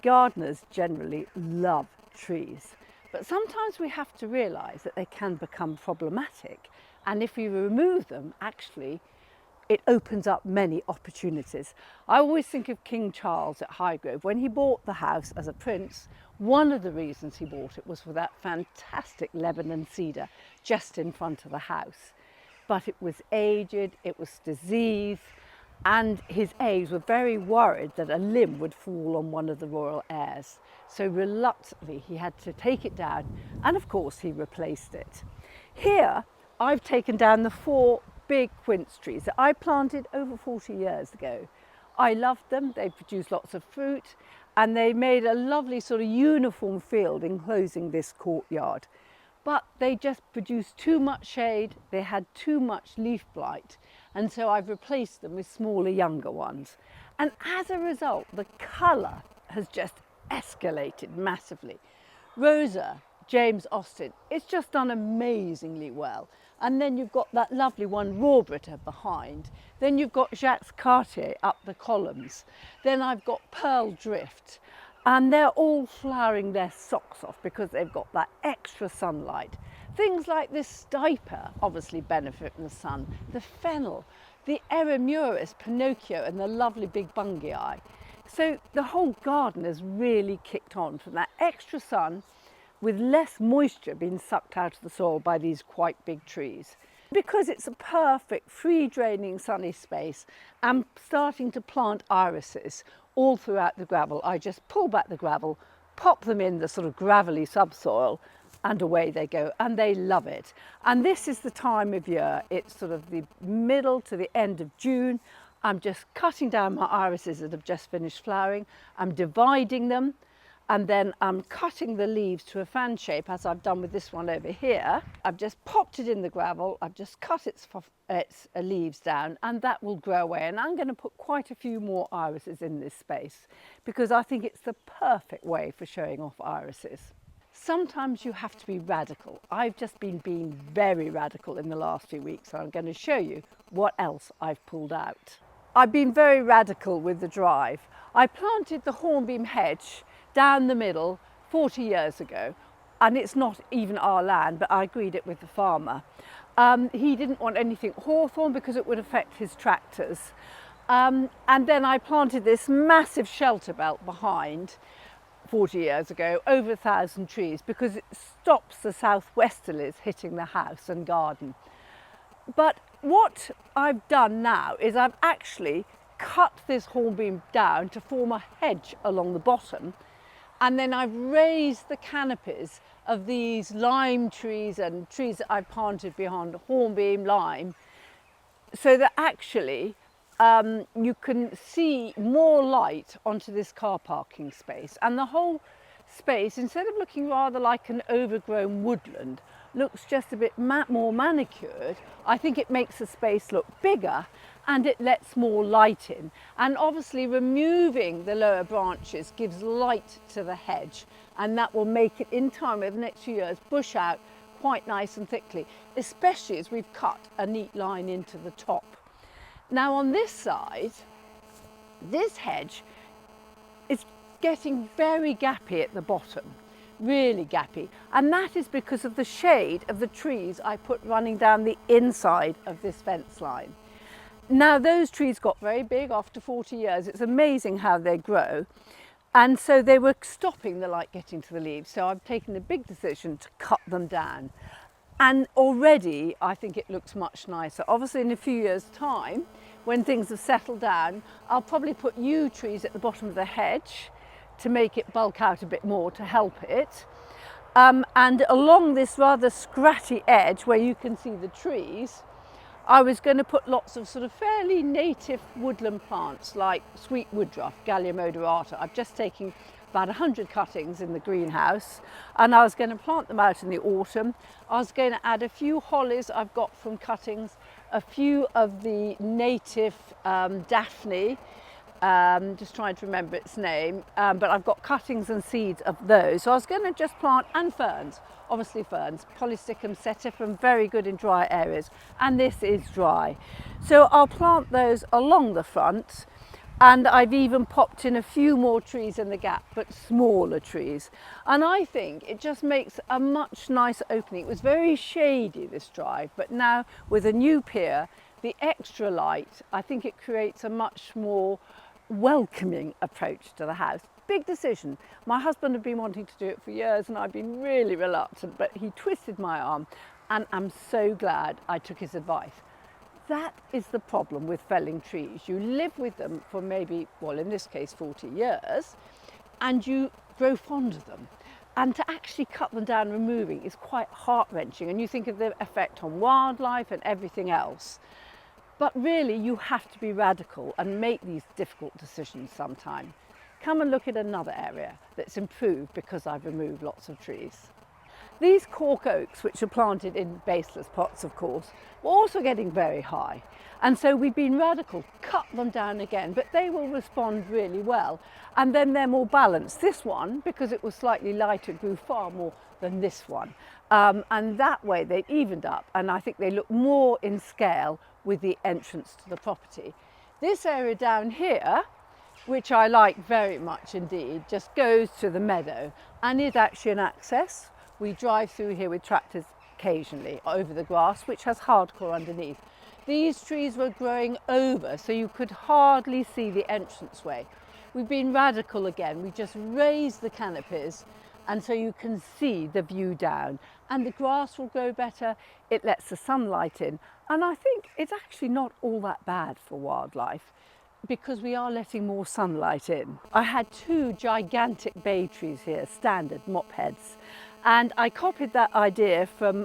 Gardeners generally love trees, but sometimes we have to realise that they can become problematic, and if we remove them, actually it opens up many opportunities. I always think of King Charles at Highgrove. When he bought the house as a prince, one of the reasons he bought it was for that fantastic Lebanon cedar just in front of the house. But it was aged, it was diseased, and his aides were very worried that a limb would fall on one of the royal heirs. So reluctantly he had to take it down, and of course he replaced it. Here I've taken down the 4 big quince trees that I planted over 40 years ago. I loved them, they produced lots of fruit, and they made a lovely sort of uniform field enclosing this courtyard. But they just produced too much shade, they had too much leaf blight, and so I've replaced them with smaller, younger ones. And as a result, the colour has just escalated massively. Rosa, James Austin, it's just done amazingly well. And then you've got that lovely one, Rawbritta, behind. Then you've got Jacques Cartier up the columns. Then I've got Pearl Drift. And they're all flowering their socks off because they've got that extra sunlight. Things like this stiper obviously benefit from the sun. The fennel, the Eremurus, Pinocchio, and the lovely big bungii. So the whole garden has really kicked on from that extra sun, with less moisture being sucked out of the soil by these quite big trees. Because it's a perfect free draining sunny space, I'm starting to plant irises all throughout the gravel. I just pull back the gravel, pop them in the sort of gravelly subsoil, and away they go, and they love it. And this is the time of year, it's sort of the middle to the end of June. I'm just cutting down my irises that have just finished flowering. I'm dividing them, and then I'm cutting the leaves to a fan shape, as I've done with this one over here. I've just popped it in the gravel, I've just cut its leaves down, and that will grow away. And I'm going to put quite a few more irises in this space because I think it's the perfect way for showing off irises. Sometimes you have to be radical. I've just been being very radical in the last few weeks, so I'm going to show you what else I've pulled out. I've been very radical with the drive. I planted the hornbeam hedge down the middle 40 years ago, and it's not even our land, but I agreed it with the farmer. He didn't want anything hawthorn because it would affect his tractors. And then I planted this massive shelter belt behind 40 years ago, over 1,000 trees, because it stops the southwesterlies hitting the house and garden. But what I've done now is I've actually cut this hornbeam down to form a hedge along the bottom, and then I've raised the canopies of these lime trees and trees that I've planted behind hornbeam lime, so that actually you can see more light onto this car parking space. And the whole space, instead of looking rather like an overgrown woodland, looks just a bit more manicured. I think it makes the space look bigger, and it lets more light in. And obviously removing the lower branches gives light to the hedge, and that will make it, in time over the next few years, bush out quite nice and thickly, especially as we've cut a neat line into the top. Now on this side, this hedge is getting very gappy at the bottom, really gappy, and that is because of the shade of the trees I put running down the inside of this fence line. Now those trees got very big after 40 years. It's amazing how they grow, and so they were stopping the light getting to the leaves, so I've taken the big decision to cut them down. And already I think it looks much nicer. Obviously in a few years' time, when things have settled down, I'll probably put yew trees at the bottom of the hedge to make it bulk out a bit more, to help it. And along this rather scratchy edge where you can see the trees, I was going to put lots of sort of fairly native woodland plants like sweet woodruff, Gallia moderata. I've just taken about 100 cuttings in the greenhouse, and I was going to plant them out in the autumn. I was going to add a few hollies I've got from cuttings, a few of the native Daphne, just trying to remember its name, but I've got cuttings and seeds of those. So I was going to just plant, and ferns, obviously ferns, Polystichum sativum, very good in dry areas, and this is dry. So I'll plant those along the front. And I've even popped in a few more trees in the gap, but smaller trees. And I think it just makes a much nicer opening. It was very shady, this drive, but now with a new pier, the extra light, I think it creates a much more welcoming approach to the house. Big decision. My husband had been wanting to do it for years and I've been really reluctant, but he twisted my arm and I'm so glad I took his advice. That is the problem with felling trees. You live with them for maybe, well, in this case, 40 years, and you grow fond of them. And to actually cut them down and removing is quite heart-wrenching. And you think of the effect on wildlife and everything else. But really, you have to be radical and make these difficult decisions sometime. Come and look at another area that's improved because I've removed lots of trees. These cork oaks, which are planted in baseless pots, of course, were also getting very high. And so we've been radical, cut them down again, but they will respond really well. And then they're more balanced. This one, because it was slightly lighter, grew far more than this one. And that way they evened up, and I think they look more in scale with the entrance to the property. This area down here, which I like very much indeed, just goes to the meadow and is actually an access. We drive through here with tractors occasionally over the grass, which has hardcore underneath. These trees were growing over, so you could hardly see the entranceway. We've been radical again. We just raised the canopies, and so you can see the view down. And the grass will grow better. It lets the sunlight in. And I think it's actually not all that bad for wildlife, because we are letting more sunlight in. I had two gigantic bay trees here, standard mop heads. And I copied that idea from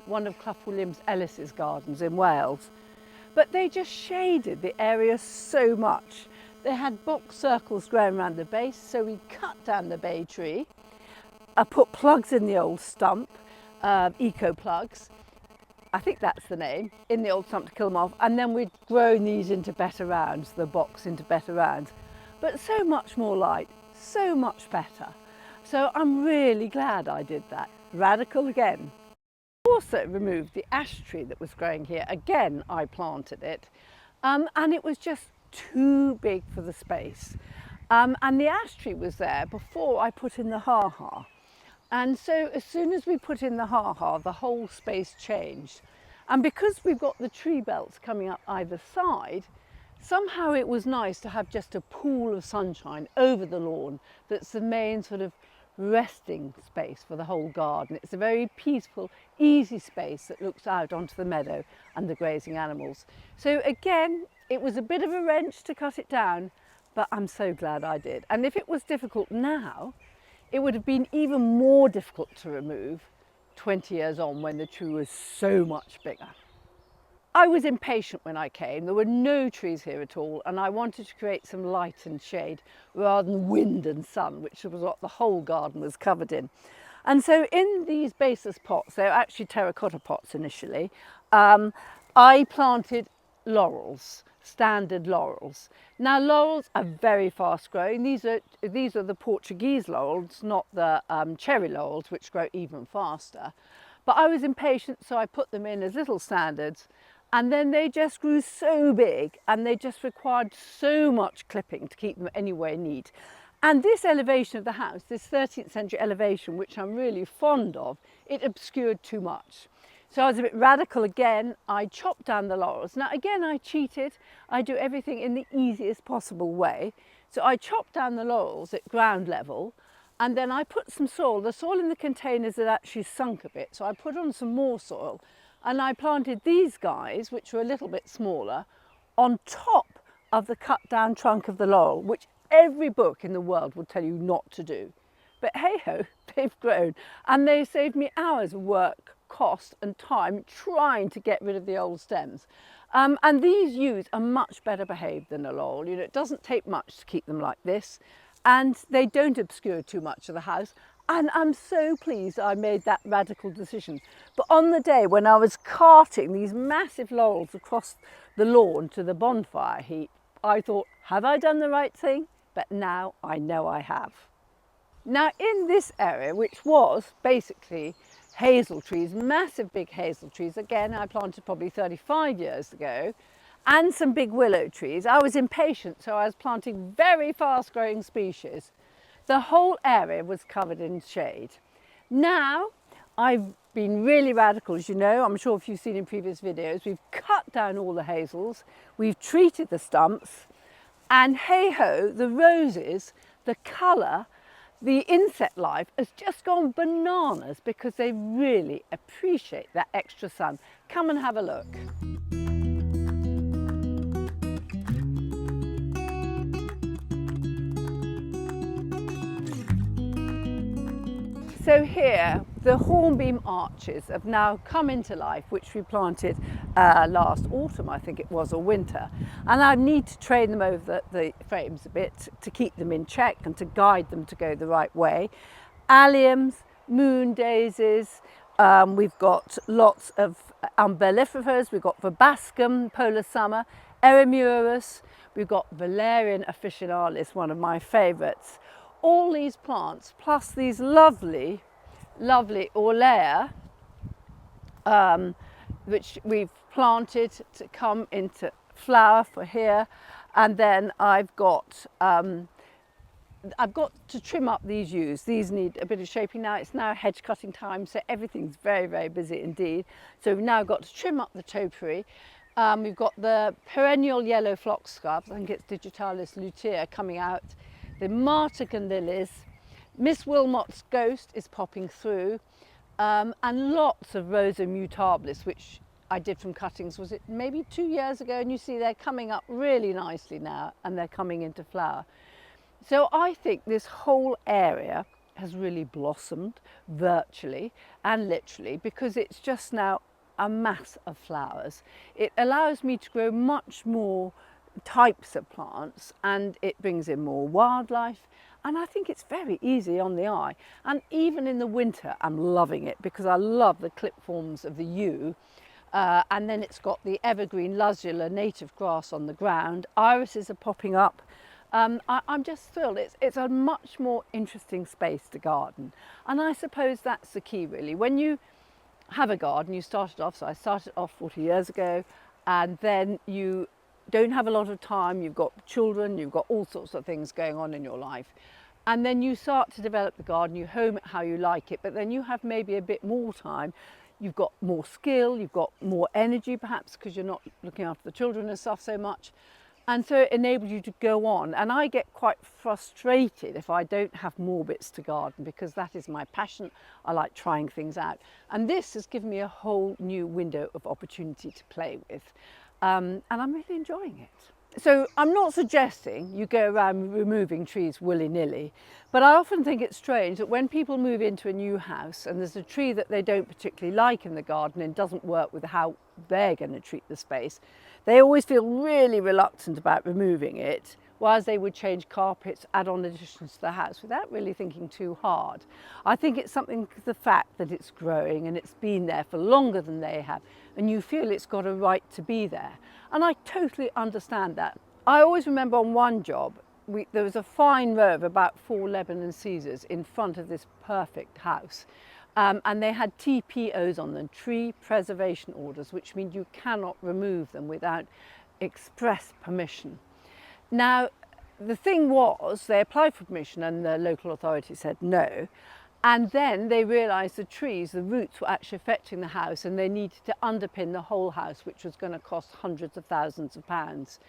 one of Clough Williams Ellis's gardens in Wales. But they just shaded the area so much. They had box circles growing around the base, so we cut down the bay tree. I put plugs in the old stump, eco plugs. I think that's the name, in the old stump to kill them off. And then we'd grown these into better rounds, the box into better rounds. But so much more light, so much better. So I'm really glad I did that. Radical again. Also removed the ash tree that was growing here. Again, I planted it. And it was just too big for the space. And the ash tree was there before I put in the ha-ha. And so as soon as we put in the ha-ha, the whole space changed. And because we've got the tree belts coming up either side, somehow it was nice to have just a pool of sunshine over the lawn that's the main sort of resting space for the whole garden. It's a very peaceful, easy space that looks out onto the meadow and the grazing animals. So again, it was a bit of a wrench to cut it down, but I'm so glad I did. And if it was difficult now, it would have been even more difficult to remove 20 years on when the tree was so much bigger. I was impatient when I came. There were no trees here at all, and I wanted to create some light and shade rather than wind and sun, which was what the whole garden was covered in. And so in these baseless pots, they're actually terracotta pots initially, I planted laurels, standard laurels. Now laurels are very fast growing. These are the Portuguese laurels, not the cherry laurels, which grow even faster. But I was impatient, so I put them in as little standards. And then they just grew so big and they just required so much clipping to keep them anywhere neat. And this elevation of the house, this 13th century elevation, which I'm really fond of, it obscured too much. So I was a bit radical again. I chopped down the laurels. Now again, I cheated. I do everything in the easiest possible way. So I chopped down the laurels at ground level, and then I put some soil. The soil in the containers had actually sunk a bit, so I put on some more soil. And I planted these guys, which were a little bit smaller, on top of the cut down trunk of the laurel, which every book in the world will tell you not to do. But hey ho, they've grown, and they saved me hours of work, cost and time trying to get rid of the old stems. And these yews are much better behaved than a laurel. You know, it doesn't take much to keep them like this, and they don't obscure too much of the house. And I'm so pleased I made that radical decision. But on the day when I was carting these massive laurels across the lawn to the bonfire heap, I thought, have I done the right thing? But now I know I have. Now in this area, which was basically hazel trees, massive big hazel trees, again I planted probably 35 years ago, and some big willow trees. I was impatient, so I was planting very fast growing species. The whole area was covered in shade. Now, I've been really radical, as you know. I'm sure if you've seen in previous videos, we've cut down all the hazels, we've treated the stumps, and hey ho, the roses, the colour, the insect life has just gone bananas because they really appreciate that extra sun. Come and have a look. So here, the hornbeam arches have now come into life, which we planted last autumn, I think it was, or winter. And I need to train them over the frames a bit to keep them in check and to guide them to go the right way. Alliums, moon daisies, we've got lots of umbelliferas, we've got verbascum, polar summer, eremuris, we've got Valerian officinalis, one of my favourites. All these plants, plus these lovely Orlea, which we've planted to come into flower for here. And then I've got to trim up these yews. These need a bit of shaping now. It's now hedge cutting time, so everything's very, very busy indeed. So we've now got to trim up the topiary. We've got the perennial yellow foxglove, I think it's Digitalis lutea, coming out. The Martagan lilies, Miss Wilmot's ghost is popping through, and lots of Rosa mutabilis, which I did from cuttings, was it maybe 2 years ago? And you see they're coming up really nicely now and they're coming into flower. So I think this whole area has really blossomed virtually and literally because it's just now a mass of flowers. It allows me to grow much more types of plants and it brings in more wildlife, and I think it's very easy on the eye. And even in the winter I'm loving it because I love the clip forms of the yew, and then it's got the evergreen Luzula native grass on the ground. Irises are popping up. I'm just thrilled. It's a much more interesting space to garden, and I suppose that's the key really. When you have a garden, you started off, so I started off 40 years ago, and then you don't have a lot of time, you've got children, you've got all sorts of things going on in your life. And then you start to develop the garden, you home it how you like it, but then you have maybe a bit more time. You've got more skill, you've got more energy perhaps because you're not looking after the children and stuff so much. And so it enables you to go on. And I get quite frustrated if I don't have more bits to garden because that is my passion. I like trying things out. And this has given me a whole new window of opportunity to play with. And I'm really enjoying it. So I'm not suggesting you go around removing trees willy-nilly, but I often think it's strange that when people move into a new house and there's a tree that they don't particularly like in the garden and doesn't work with how they're going to treat the space, they always feel really reluctant about removing it, whereas they would change carpets, add on additions to the house without really thinking too hard. I think it's something, the fact that it's growing and it's been there for longer than they have, and you feel it's got a right to be there. And I totally understand that. I always remember on one job, there was a fine row of about 4 Lebanon Caesars in front of this perfect house. And they had TPOs on them, tree preservation orders, which means you cannot remove them without express permission. Now, the thing was, they applied for permission and the local authority said no. And then they realised the trees, the roots were actually affecting the house and they needed to underpin the whole house, which was going to cost hundreds of thousands of pounds.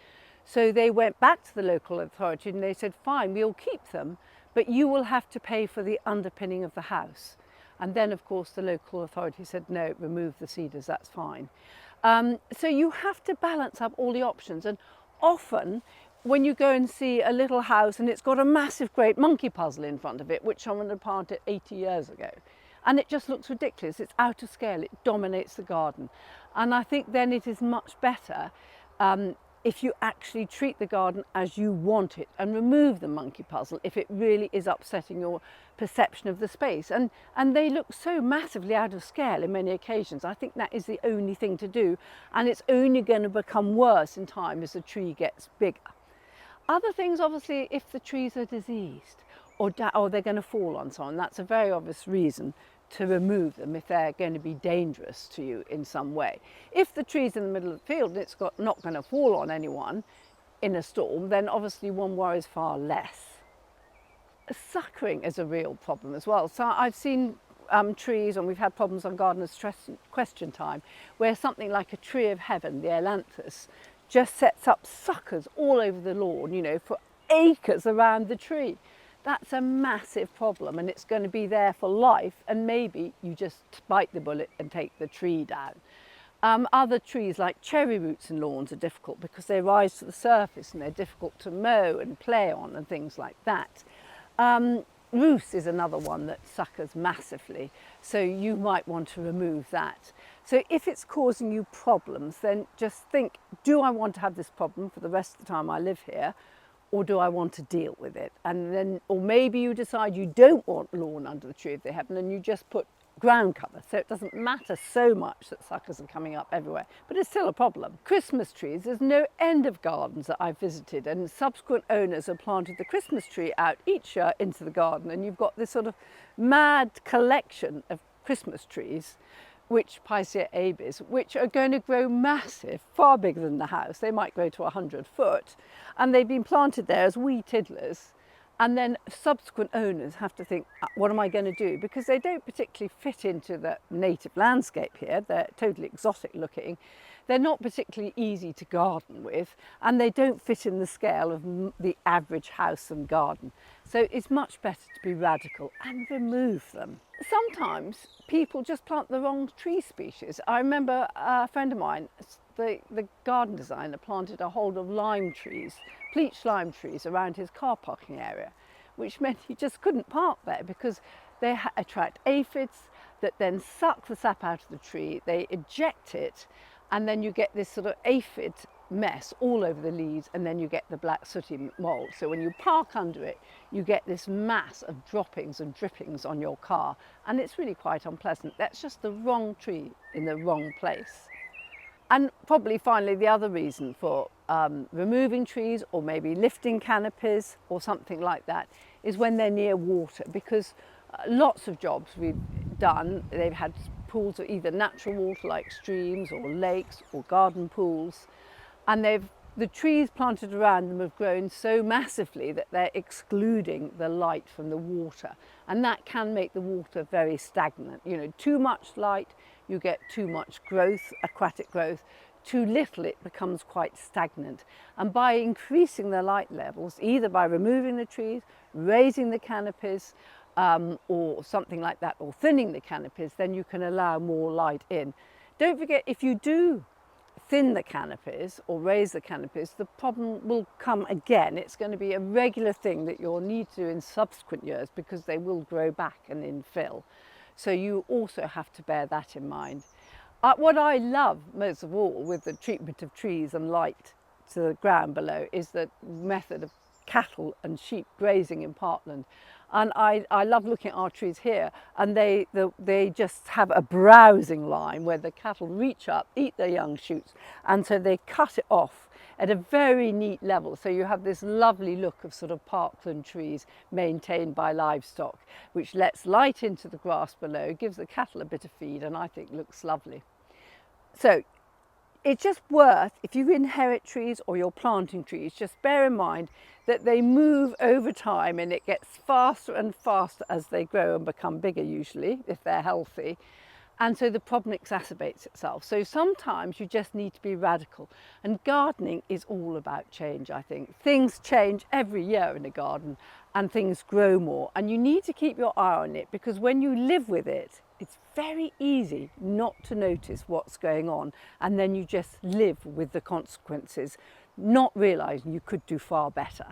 So they went back to the local authority and they said, fine, we'll keep them, but you will have to pay for the underpinning of the house. And then, of course, the local authority said, no, remove the cedars, that's fine. So you have to balance up all the options. And often, when you go and see a little house and it's got a massive, great monkey puzzle in front of it, which someone had planted 80 years ago, and it just looks ridiculous, it's out of scale, it dominates the garden. And I think then it is much better if you actually treat the garden as you want it and remove the monkey puzzle if it really is upsetting your perception of the space. And they look so massively out of scale in many occasions. I think that is the only thing to do, and it's only going to become worse in time as the tree gets bigger. Other things, obviously, if the trees are diseased or they're going to fall on someone, that's a very obvious reason to remove them if they're going to be dangerous to you in some way. If the tree's in the middle of the field and it's not going to fall on anyone in a storm, then obviously one worries far less. Suckering is a real problem as well. So I've seen trees, and we've had problems on Gardener's Question Time, where something like a tree of heaven, the ailanthus, just sets up suckers all over the lawn, you know, for acres around the tree. That's a massive problem, and it's going to be there for life, and maybe you just bite the bullet and take the tree down. Other trees like cherry roots in lawns are difficult because they rise to the surface and they're difficult to mow and play on and things like that. Roost is another one that suckers massively, so you might want to remove that. So if it's causing you problems, then just think, do I want to have this problem for the rest of the time I live here, or do I want to deal with it? And then, or maybe you decide you don't want lawn under the tree of the heaven and you just put ground cover, so it doesn't matter so much that suckers are coming up everywhere, but it's still a problem. Christmas trees, there's no end of gardens that I've visited, and subsequent owners have planted the Christmas tree out each year into the garden, and you've got this sort of mad collection of Christmas trees, which Picea abies, which are going to grow massive, far bigger than the house. They might grow to 100 foot, and they've been planted there as wee tiddlers. And then subsequent owners have to think, what am I going to do? Because they don't particularly fit into the native landscape here. They're totally exotic looking. They're not particularly easy to garden with, and they don't fit in the scale of the average house and garden. So it's much better to be radical and remove them. Sometimes people just plant the wrong tree species. I remember a friend of mine, the garden designer, planted a whole of lime trees, bleached lime trees around his car parking area, which meant he just couldn't park there because they attract aphids that then suck the sap out of the tree, they eject it, and then you get this sort of aphid mess all over the leaves, and then you get the black sooty mould. So when you park under it, you get this mass of droppings and drippings on your car, and it's really quite unpleasant. That's just the wrong tree in the wrong place. And probably finally the other reason for removing trees, or maybe lifting canopies or something like that, is when they're near water, because lots of jobs we've done, they've had pools of either natural water like streams or lakes or garden pools, and the trees planted around them have grown so massively that they're excluding the light from the water, and that can make the water very stagnant. You know, too much light, you get too much growth, aquatic growth. Too little, it becomes quite stagnant. And by increasing the light levels, either by removing the trees, raising the canopies, or something like that, or thinning the canopies, then you can allow more light in. Don't forget, if you do thin the canopies or raise the canopies, the problem will come again. It's going to be a regular thing that you'll need to do in subsequent years, because they will grow back and infill. So you also have to bear that in mind. What I love most of all with the treatment of trees and light to the ground below is the method of cattle and sheep grazing in parkland. And I love looking at our trees here, and they just have a browsing line where the cattle reach up, eat their young shoots, and so they cut it off at a very neat level. So you have this lovely look of sort of parkland trees maintained by livestock, which lets light into the grass below, gives the cattle a bit of feed, and I think looks lovely. So it's just worth, if you inherit trees or you're planting trees, just bear in mind that they move over time, and it gets faster and faster as they grow and become bigger, usually, if they're healthy. And so the problem exacerbates itself. So sometimes you just need to be radical. And gardening is all about change, I think. Things change every year in a garden, and things grow more. And you need to keep your eye on it, because when you live with it, it's very easy not to notice what's going on. And then you just live with the consequences, not realising you could do far better.